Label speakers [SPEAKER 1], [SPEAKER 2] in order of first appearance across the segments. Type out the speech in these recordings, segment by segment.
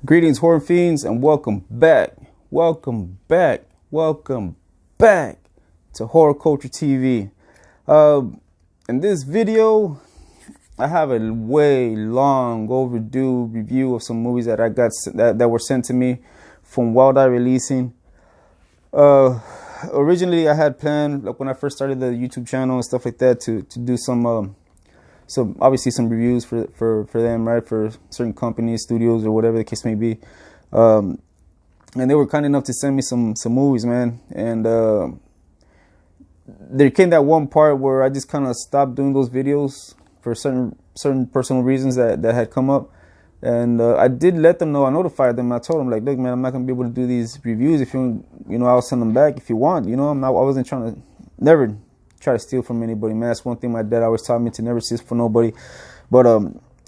[SPEAKER 1] Greetings, horror fiends, and welcome back. Welcome back. Welcome back to Horror Culture TV. In this video, I have a way long overdue review of some movies that I got that were sent to me from WildEye Releasing. Originally, I had planned, like when I first started the YouTube channel and stuff like that, to do some obviously some reviews for them, right, for certain companies, studios, or whatever the case may be. And they were kind enough to send me some movies, man. And there came that one part where I just kind of stopped doing those videos for certain personal reasons that had come up. And I did let them know. I notified them. I told them, like, look, man, I'm not gonna be able to do these reviews. If you know, I'll send them back if you want. You know, I wasn't trying to never try to steal from anybody, man. That's one thing my dad always taught me, to never steal from nobody. But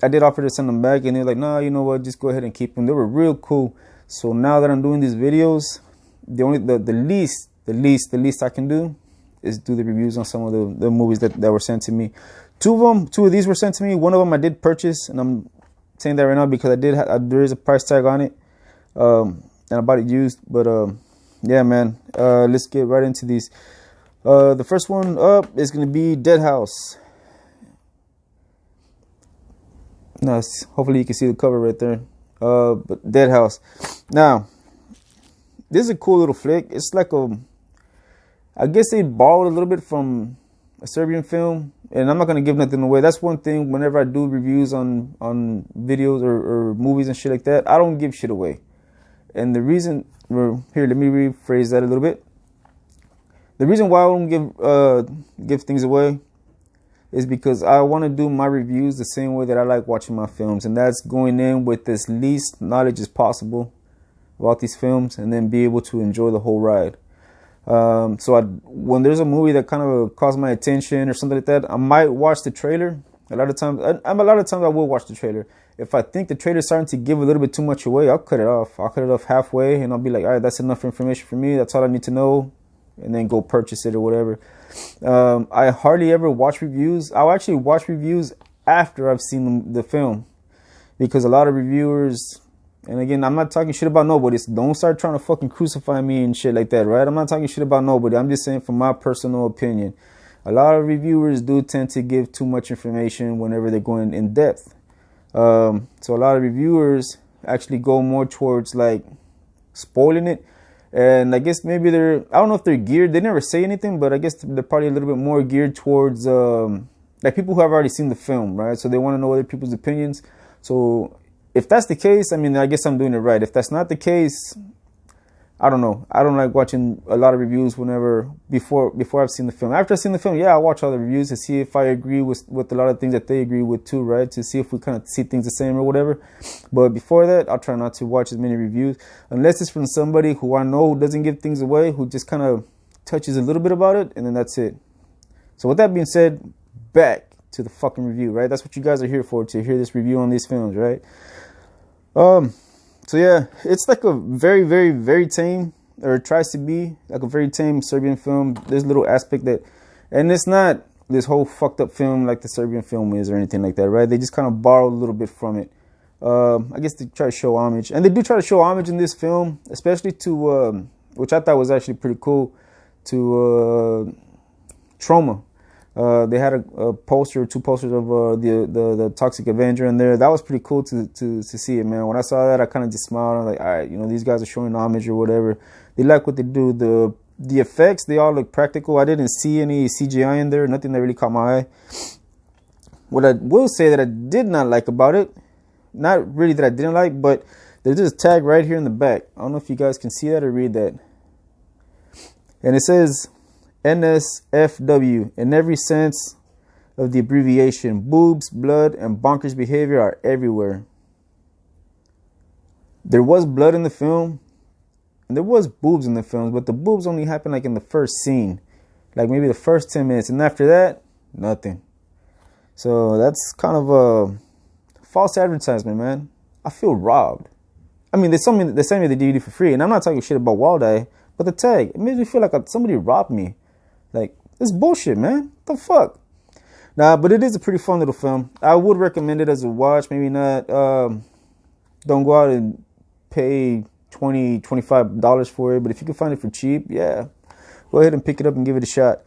[SPEAKER 1] I did offer to send them back, and they're like, nah, you know what, just go ahead and keep them. They were real cool. So now that I'm doing these videos, the least I can do is do the reviews on some of the movies that were sent to me. Two of these were sent to me. One of them I did purchase, and I'm saying that right now because there is a price tag on it, and I bought it used. But yeah, man, let's get right into these. The first one up is going to be Dead House. Nice. Hopefully you can see the cover right there. But Dead House. Now, this is a cool little flick. It's like I guess they borrowed a little bit from a Serbian film, and I'm not going to give nothing away. That's one thing whenever I do reviews on videos or movies and shit like that, I don't give shit away. And the reason, here, let me rephrase that a little bit. The reason why I don't give things away is because I want to do my reviews the same way that I like watching my films, and that's going in with as least knowledge as possible about these films, and then be able to enjoy the whole ride. So when there's a movie that kind of caught my attention or something like that, I might watch the trailer. A lot of times I will watch the trailer. If I think the trailer's starting to give a little bit too much away, I'll cut it off. I'll cut it off halfway, and I'll be like, all right, that's enough information for me. That's all I need to know. And then go purchase it or whatever. I hardly ever watch reviews. I'll actually watch reviews after I've seen the film, because a lot of reviewers, and again, I'm not talking shit about nobody. So don't start trying to fucking crucify me and shit like that, right? I'm not talking shit about nobody. I'm just saying from my personal opinion. A lot of reviewers do tend to give too much information whenever they're going in depth. So a lot of reviewers actually go more towards like spoiling it. And I guess maybe I don't know if they're geared. They never say anything, but I guess they're probably a little bit more geared towards like people who have already seen the film, right? So they want to know other people's opinions. So if that's the case, I mean, I guess I'm doing it right. If that's not the case, I don't know. I don't like watching a lot of reviews before I've seen the film. After I've seen the film, yeah, I'll watch all the reviews to see if I agree with a lot of things that they agree with too, right? To see if we kind of see things the same or whatever. But before that, I'll try not to watch as many reviews, unless it's from somebody who I know who doesn't give things away, who just kind of touches a little bit about it, and then that's it. So with that being said, back to the fucking review, right? That's what you guys are here for, to hear this review on these films, right? So yeah, it's like a very, very, very tame, or it tries to be like a very tame Serbian film. There's a little aspect that, and it's not this whole fucked up film like the Serbian film is or anything like that, right? They just kind of borrow a little bit from it. I guess they try to show homage, and they do try to show homage in this film, especially to, which I thought was actually pretty cool, to Trauma. They had a poster, two posters of the Toxic Avenger in there. That was pretty cool to see it, man. When I saw that, I kind of just smiled. I was like, all right, you know, these guys are showing homage or whatever. They like what they do. The effects, they all look practical. I didn't see any CGI in there. Nothing that really caught my eye. What I will say that I did not like about it, not really that I didn't like, but there's this tag right here in the back. I don't know if you guys can see that or read that. And it says NSFW, in every sense of the abbreviation. Boobs, blood, and bonkers behavior are everywhere. There was blood in the film, and there was boobs in the film, but the boobs only happened like in the first scene, like maybe the first 10 minutes, and after that, nothing. So that's kind of a false advertisement, man. I feel robbed. I mean, they sent me the DVD for free, and I'm not talking shit about WildEye, but the tag, it made me feel like somebody robbed me. Like, it's bullshit, man. What the fuck? Nah, but it is a pretty fun little film. I would recommend it as a watch. Maybe not. Don't go out and pay $20-$25 for it, but if you can find it for cheap, yeah, go ahead and pick it up and give it a shot.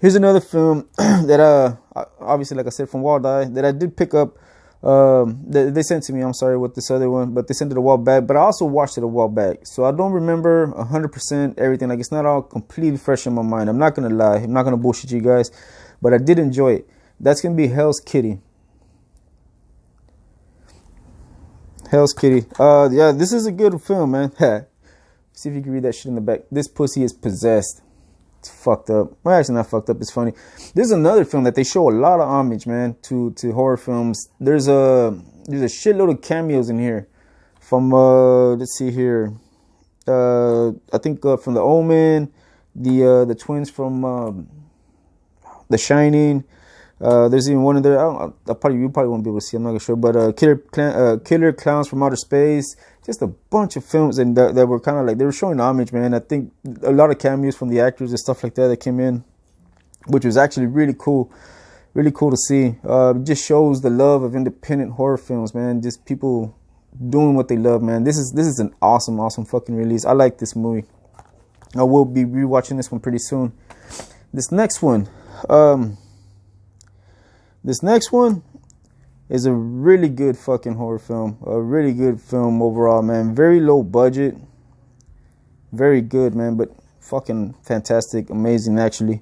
[SPEAKER 1] Here's another film that obviously, like I said, from WildEye, that I did pick up. They sent to me, I'm sorry, with this other one, but they sent it a while back. But I also watched it a while back, so I don't remember 100% everything. Like, it's not all completely fresh in my mind. I'm not gonna lie, I'm not gonna bullshit you guys, but I did enjoy it. That's gonna be Hell's Kitty. Hell's Kitty. Yeah, this is a good film, man. See if you can read that shit in the back. This pussy is possessed. It's fucked up. Well, actually not fucked up. It's funny. This is another film that they show a lot of homage, man, to horror films. There's a shitload of cameos in here. From let's see here. I think from The Omen, the twins from The Shining. There's even one in there. You probably won't be able to see. I'm not sure, but Killer Clowns from Outer Space. Just a bunch of films and that were kind of like, they were showing homage, man. I think a lot of cameos from the actors and stuff like that came in, which was actually really cool to see. It just shows the love of independent horror films, man. Just people doing what they love, man. This is an awesome fucking release. I like this movie. I will be rewatching this one pretty soon. This next one is a really good fucking horror film. A really good film overall, man. Very low budget. Very good, man. But fucking fantastic. Amazing, actually.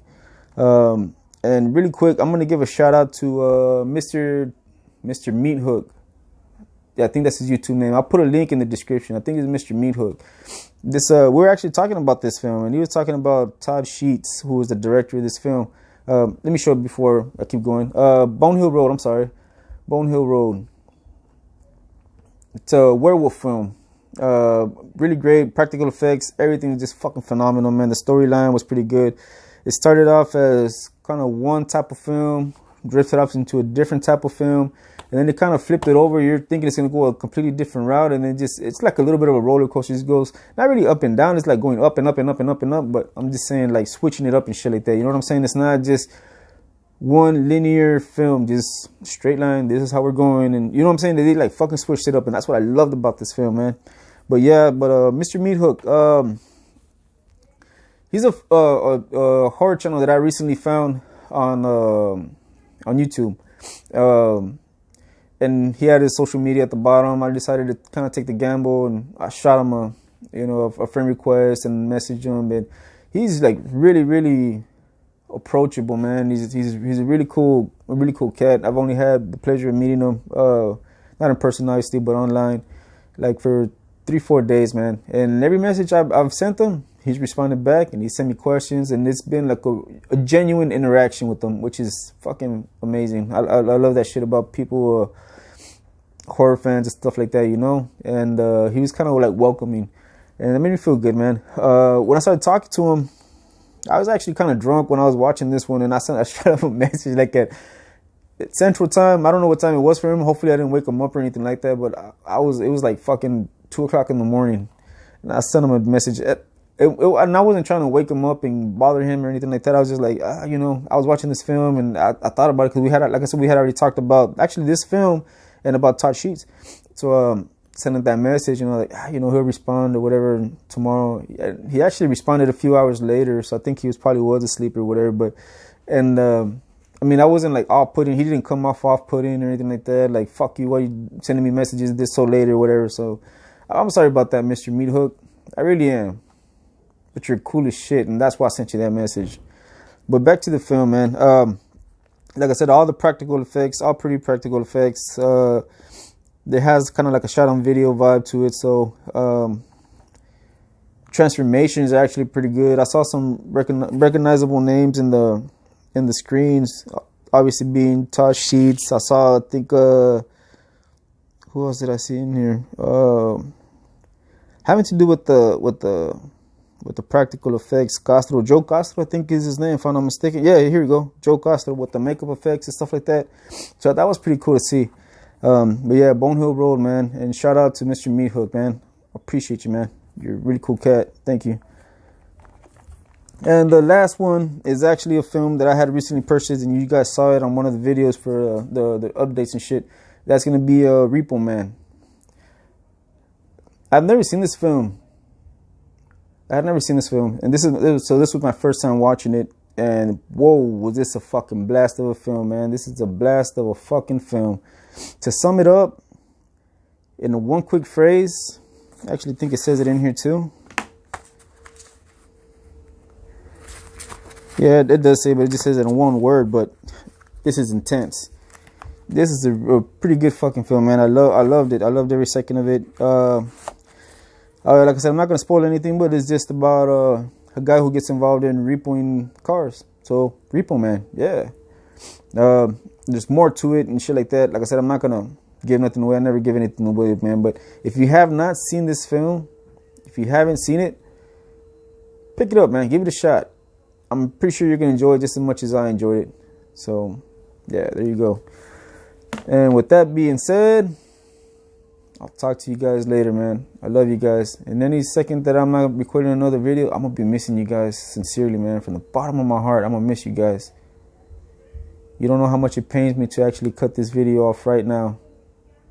[SPEAKER 1] And really quick, I'm going to give a shout out to Mr. Mead Hook. Yeah, I think that's his YouTube name. I'll put a link in the description. I think it's Mr. Mead Hook. We're actually talking about this film. And he was talking about Todd Sheets, who was the director of this film. Let me show it before I keep going. Bonehill Road, I'm sorry. Bonehill Road. It's a werewolf film. Really great practical effects. Everything is just fucking phenomenal, man. The storyline was pretty good. It started off as kind of one type of film, drifted off into a different type of film, and then they kind of flipped it over. You're thinking it's gonna go a completely different route, and then it's like a little bit of a roller coaster. It just goes not really up and down. It's like going up and up and up and up and up. But I'm just saying, like, switching it up and shit like that. You know what I'm saying? It's not just one linear film, just straight line. This is how we're going, and you know what I'm saying? They like fucking switched it up, and that's what I loved about this film, man. But yeah, Mr. Mead Hook, he's a horror channel that I recently found on YouTube, and he had his social media at the bottom. I decided to kind of take the gamble, and I shot him a friend request and messaged him, and he's like really approachable, man. He's a really cool cat. I've only had the pleasure of meeting him, not in person obviously, but online, like for 3-4 days, man. And every message I've sent him, he's responded back, and he sent me questions, and it's been like a genuine interaction with them, which is fucking amazing. I love that shit about people, horror fans and stuff like that, you know. And he was kind of like welcoming, and it made me feel good, man. When I started talking to him, I was actually kind of drunk when I was watching this one, and I sent straight up a message like at Central Time. I don't know what time it was for him. Hopefully I didn't wake him up or anything like that, but it was like fucking 2 o'clock in the morning, and I sent him a message. And I wasn't trying to wake him up and bother him or anything like that. I was just like, I was watching this film, and I thought about it because we had already talked about actually this film and about Todd Sheets. So sending that message, like, he'll respond or whatever tomorrow. He actually responded a few hours later, so I think he probably was asleep or whatever. But I mean, I wasn't like off-putting. He didn't come off-putting or anything like that. Like, fuck you, why you sending me messages this so late or whatever. So I'm sorry about that, Mr. Mead Hook. I really am. But you're cool as shit, and that's why I sent you that message. But back to the film, man. Like I said, all the practical effects, all pretty practical effects. There has kind of like a shot on video vibe to it. So transformations are actually pretty good. I saw some recognizable names in the screens. Obviously being Todd Sheets. I saw, I think, who else did I see in here? Having to do with the practical effects, Joe Castro, I think is his name, if I'm not mistaken. Yeah, here we go. Joe Castro with the makeup effects and stuff like that. So that was pretty cool to see. But yeah, Bonehill Road, man. And shout out to Mr. Mead Hook, man. Appreciate you, man. You're a really cool cat. Thank you. And the last one is actually a film that I had recently purchased, and you guys saw it on one of the videos for the updates and shit. That's going to be Repo Man. I've never seen this film. I've never seen this film, and this was my first time watching it. And whoa, was this a fucking blast of a film, man? This is a blast of a fucking film. To sum it up in one quick phrase, I actually think it says it in here too. Yeah, it does say, but it just says it in one word. But this is intense. This is a pretty good fucking film, man. I loved it. I loved every second of it. Like I said, I'm not gonna spoil anything, but it's just about a guy who gets involved in repoing cars. So Repo Man, yeah. There's more to it and shit like that. Like I said, I'm not gonna give nothing away. I never give anything away, man. But if you have not seen this film, if you haven't seen it, pick it up, man. Give it a shot. I'm pretty sure you're gonna enjoy it just as much as I enjoyed it. So yeah, there you go. And with that being said, I'll talk to you guys later, man. I love you guys. And any second that I'm not recording another video, I'm gonna be missing you guys sincerely, man. From the bottom of my heart, I'm gonna miss you guys. You don't know how much it pains me to actually cut this video off right now.